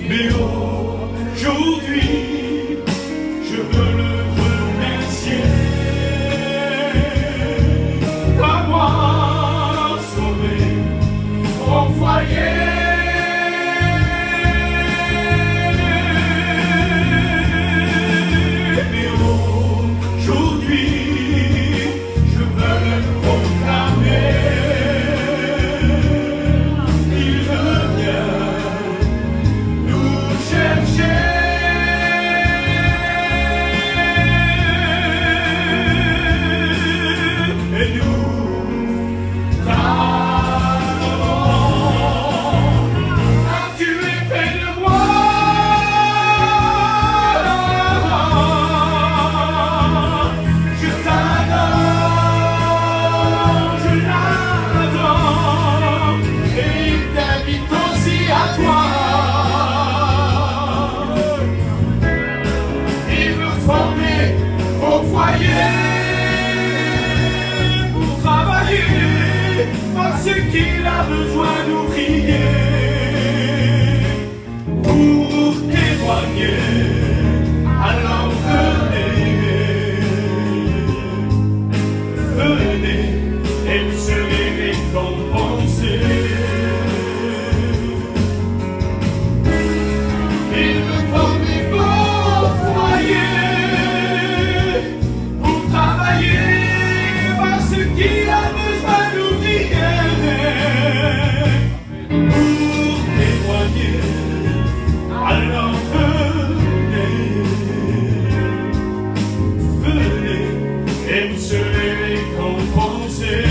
Mais aujourd'hui, je veux le remercier d'avoir sauvé mon foyer. Mais aujourd'hui, je veux le proclamer. Il revient nous chercher. Et nous t'adorons, car tu es près de moi. Je t'adore, je l'adore, et il t'invite aussi à toi. Il veut former au foyer pour travailler, parce qu'il a besoin d'ouvriers pour témoigner. Alors venez, et vous serez récompensés. Il veut former vos foyers pour travailler, parce qu'il a besoin d'ouvriers pour témoigner. Alors venez, et vous serez récompensés.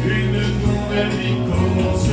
Une nouvelle vie commence.